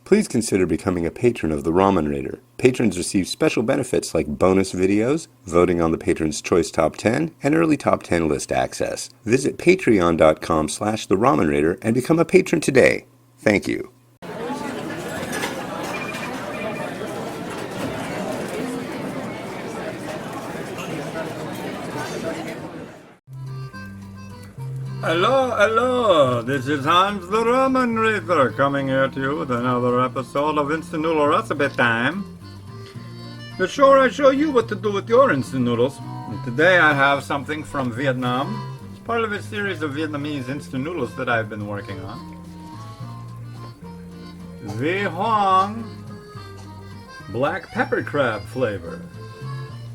Please consider becoming a patron of the Ramen Rater. Patrons receive special benefits like bonus videos, voting on the Patron's Choice Top 10, and early Top 10 list access. Visit patreon.com/the Ramen Rater and become a patron today. Thank you. Hello, this is Hans the Ramen Rater coming here to you with another episode of Instant Noodle Recipe Time. Before I show you what to do with your instant noodles, today I have something from Vietnam. It's part of a series of Vietnamese instant noodles that I've been working on. The Huong black pepper crab flavor.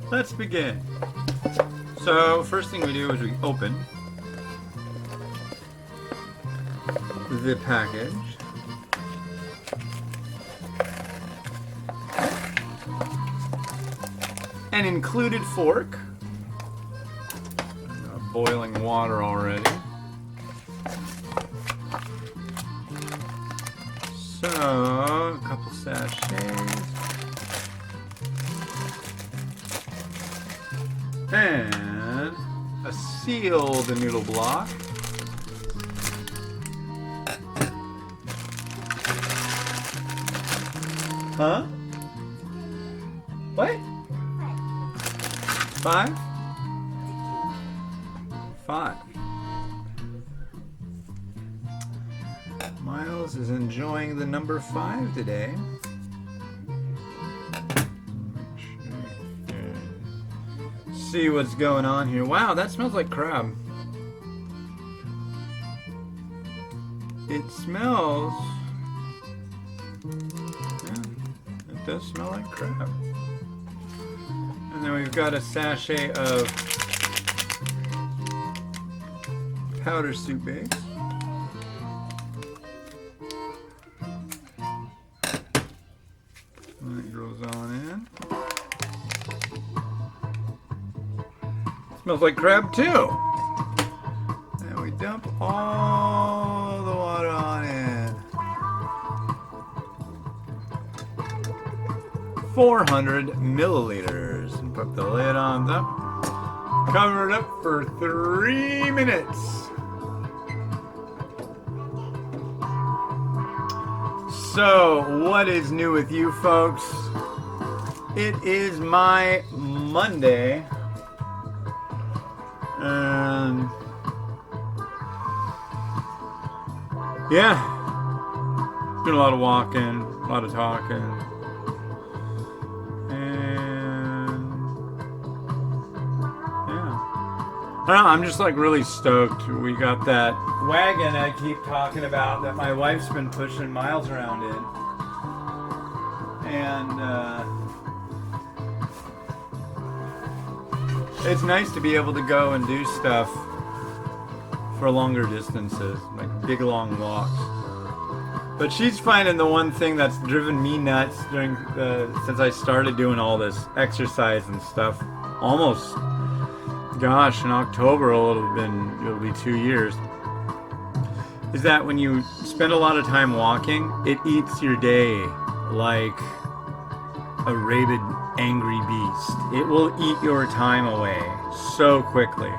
Let's begin. So first thing we do is we open the package. An included fork. Boiling water already. So, a couple sachets. And a sealed noodle block. Huh? What? 5? 5. Miles is enjoying the number 5 today. See what's going on here. Wow, that smells like crab. It smells... It does smell like crab. And then we've got a sachet of powder soup base. And it goes on in. Smells like crab too. And we dump all the water on in. 400 milliliters, and put the lid on top. Cover it up for 3 minutes. So, what is new with you folks? It is my Monday, and yeah, doing a lot of walking, a lot of talking. I don't know, I'm just like really stoked. We got that wagon I keep talking about that my wife's been pushing Miles around in. And it's nice to be able to go and do stuff for longer distances, like big long walks. But she's finding the one thing that's driven me nuts since I started doing all this exercise and stuff, almost, gosh, in October it'll be 2 years, is that when you spend a lot of time walking, it eats your day like a rabid, angry beast. It will eat your time away so quickly.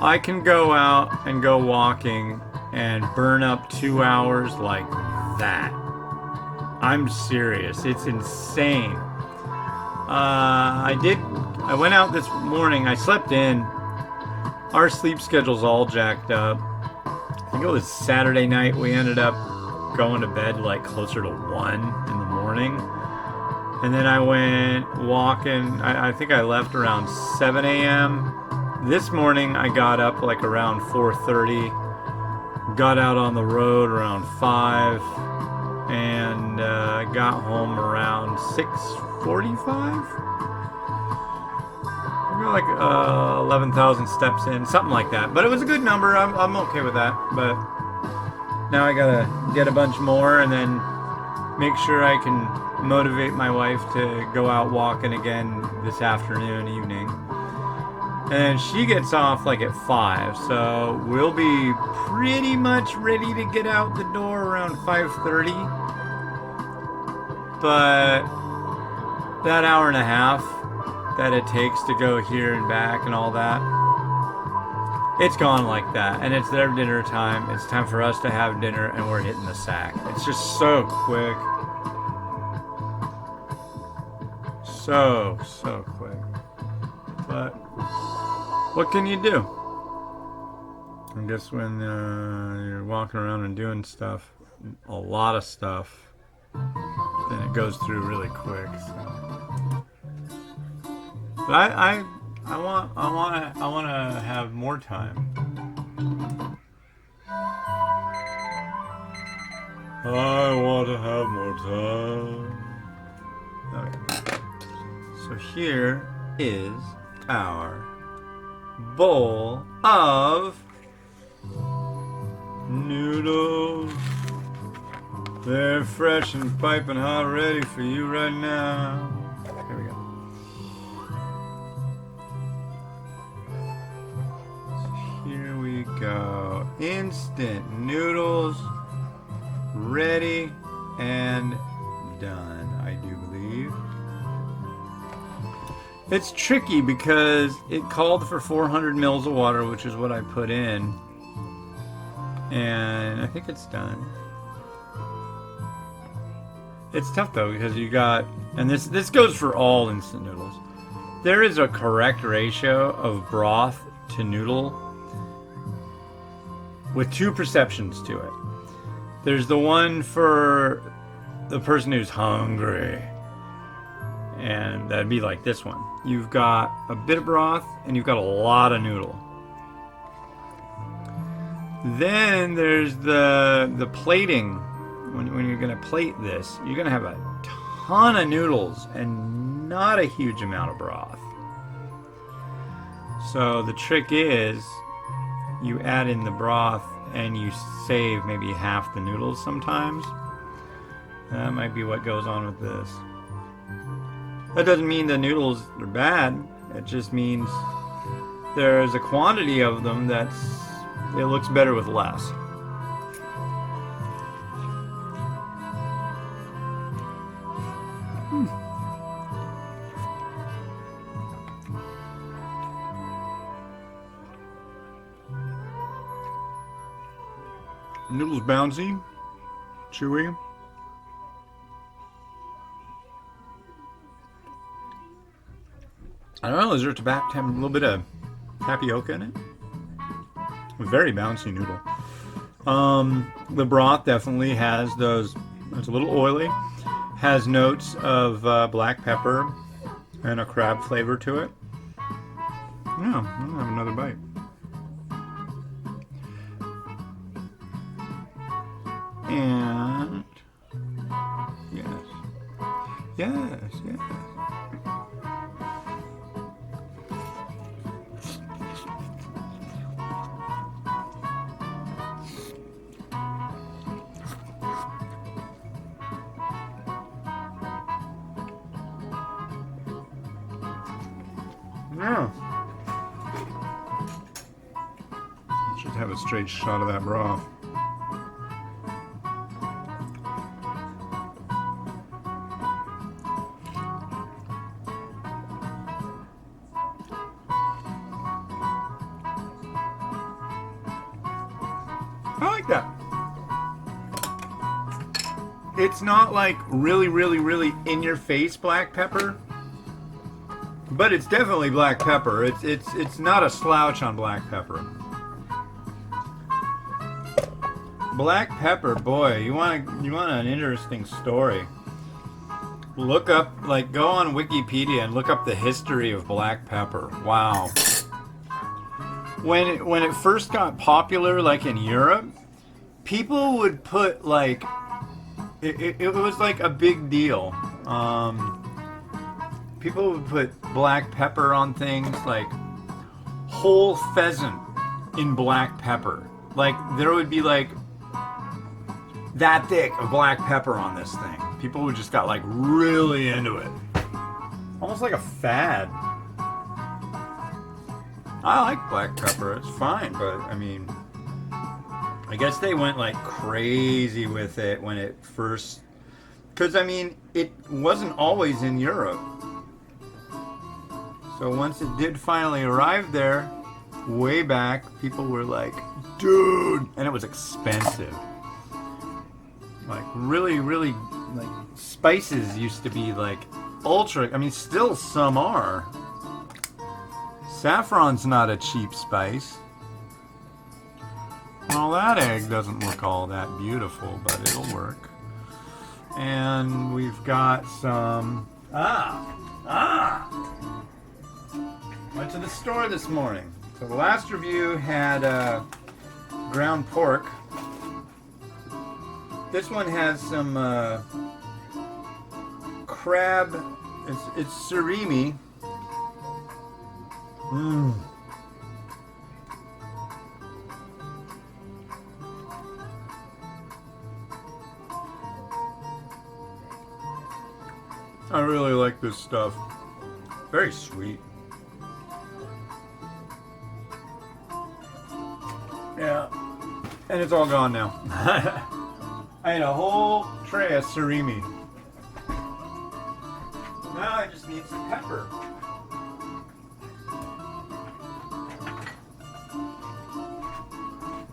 I can go out and go walking and burn up 2 hours like that. I'm serious. It's insane. I went out this morning. I slept in. Our sleep schedule's all jacked up. I think it was Saturday night. We ended up going to bed like closer to 1 in the morning. And then I went walking. I think I left around 7 a.m. This morning I got up like around 4:30. Got out on the road around 5. And got home around 6:45. Like 11,000 steps in, something like that. But it was a good number. I'm okay with that. But now I gotta get a bunch more and then make sure I can motivate my wife to go out walking again this afternoon, evening. And she gets off like at 5, so we'll be pretty much ready to get out the door around 5:30. but that hour and a half that it takes to go here and back and all that, it's gone like that. And it's their dinner time. It's time for us to have dinner, and we're hitting the sack. It's just so quick. So quick. But what can you do? I guess when you're walking around and doing stuff, a lot of stuff, then it goes through really quick. So. But I want to have more time. I want to have more time. Okay. So here is our bowl of noodles. They're fresh and piping hot, ready for you right now. Here we go. So here we go. Instant noodles, ready and done, I do believe. It's tricky because it called for 400 mils of water, which is what I put in. And I think it's done. It's tough though because you got, and this goes for all instant noodles. There is a correct ratio of broth to noodle with two perceptions to it. There's the one for the person who's hungry, and that'd be like this one. You've got a bit of broth and you've got a lot of noodle. Then there's the plating. When you're going to plate this, you're going to have a ton of noodles and not a huge amount of broth. So the trick is you add in the broth and you save maybe half the noodles sometimes. That might be what goes on with this. That doesn't mean the noodles are bad. It just means there's a quantity of them it looks better with less. Noodles bouncy, chewy. I don't know, is there a little bit of tapioca in it? A very bouncy noodle. The broth definitely has those, it's a little oily, has notes of black pepper and a crab flavor to it. Yeah, I'll have another bite. And yes. Yeah. Should have a straight shot of that broth. I like that. It's not like really in your face black pepper, but it's definitely black pepper. It's not a slouch on black pepper. Black pepper, boy, you want an interesting story. Look up, go on Wikipedia and look up the history of black pepper. Wow. When it first got popular, in Europe, people would put it was a big deal. People would put black pepper on things, like whole pheasant in black pepper. There would be that thick of black pepper on this thing. People would just got really into it. Almost like a fad. I like black pepper, it's fine, but I guess they went crazy with it when it first Because, I mean, it wasn't always in Europe. So once it did finally arrive there, way back, people were like, dude! And it was expensive. Like, really, really, like, spices used to be, like, ultra... I mean, still some are. Saffron's not a cheap spice. Well, that egg doesn't look all that beautiful, but it'll work. And we've got some... Went to the store this morning. So the last review had ground pork. This one has some crab. It's surimi. Mmm. I really like this stuff. Very sweet. Yeah. And it's all gone now. I ate a whole tray of surimi. Now I just need some pepper.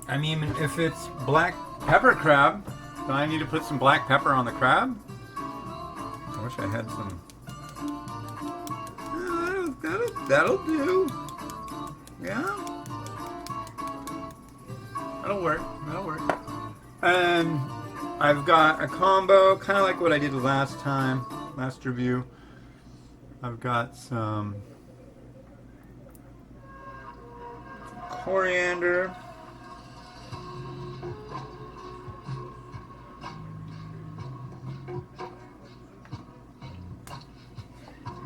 I mean, if it's black pepper crab, then I need to put some black pepper on the crab. I wish I had some. That'll do. Yeah. That'll work. That'll work. And I've got a combo, kind of like what I did last review. I've got some coriander.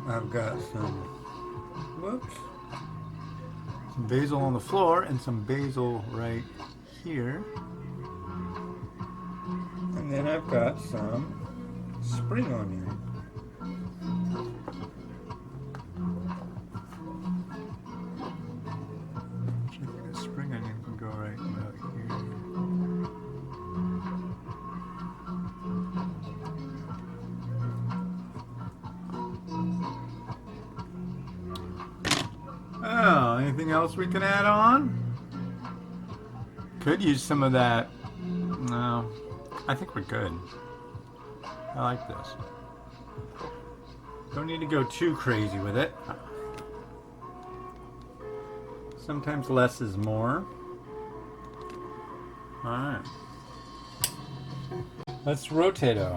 I've got some basil on the floor and some basil right here. And then I've got some spring onion. I think the spring onion can go right about here. Oh, anything else we can add on? Could use some of that. No, I think we're good. I like this. Don't need to go too crazy with it. Sometimes less is more. Alright. Let's rotate it.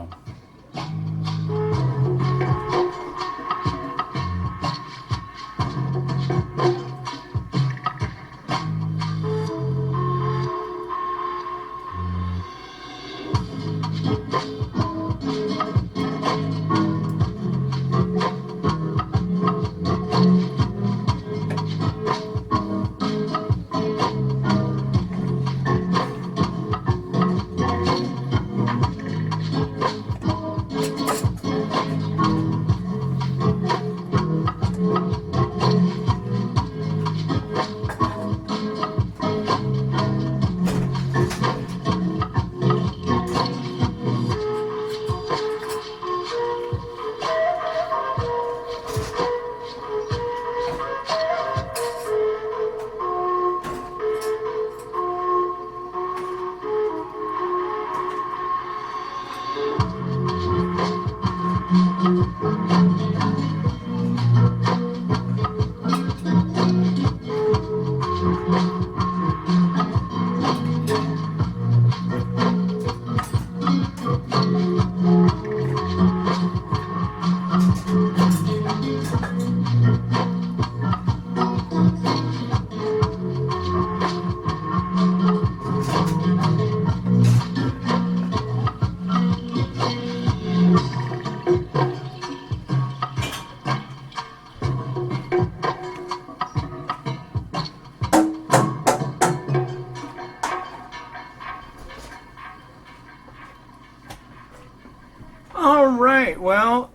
Alright, well,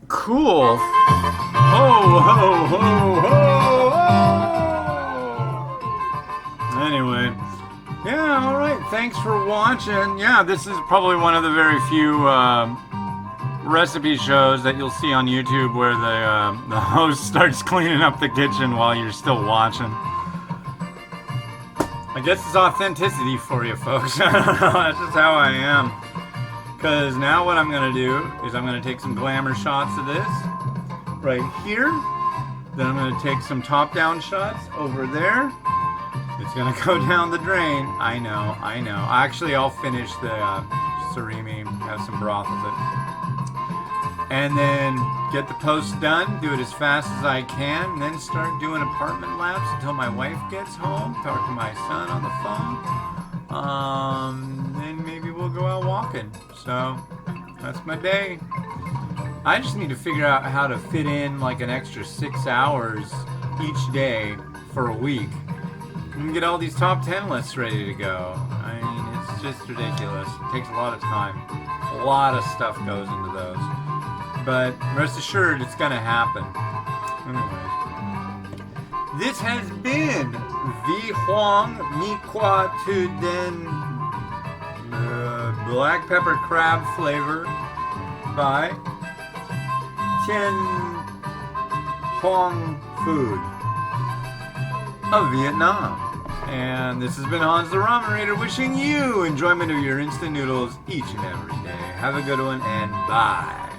cool. Ho, ho, ho, ho, ho. Anyway, yeah, alright, thanks for watching. Yeah, this is probably one of the very few recipe shows that you'll see on YouTube where the host starts cleaning up the kitchen while you're still watching. I guess it's authenticity for you folks. I don't know, that's just how I am. Because now what I'm going to do is I'm going to take some glamour shots of this right here. Then I'm going to take some top-down shots over there. It's going to go down the drain. I know. Actually, I'll finish the surimi, have some broth with it. And then get the toast done, do it as fast as I can, and then start doing apartment laps until my wife gets home, talk to my son on the phone. Then maybe we'll go out walking. So, that's my day. I just need to figure out how to fit in like an extra 6 hours each day for a week. And get all these top 10 lists ready to go. I mean, it's just ridiculous. It takes a lot of time. A lot of stuff goes into those. But rest assured, it's gonna happen. Anyway. This has been the Huong Cua Tieu black pepper crab flavor by Tien Huong Food of Vietnam. And this has been Hans the Ramen Raider wishing you enjoyment of your instant noodles each and every day. Have a good one and bye.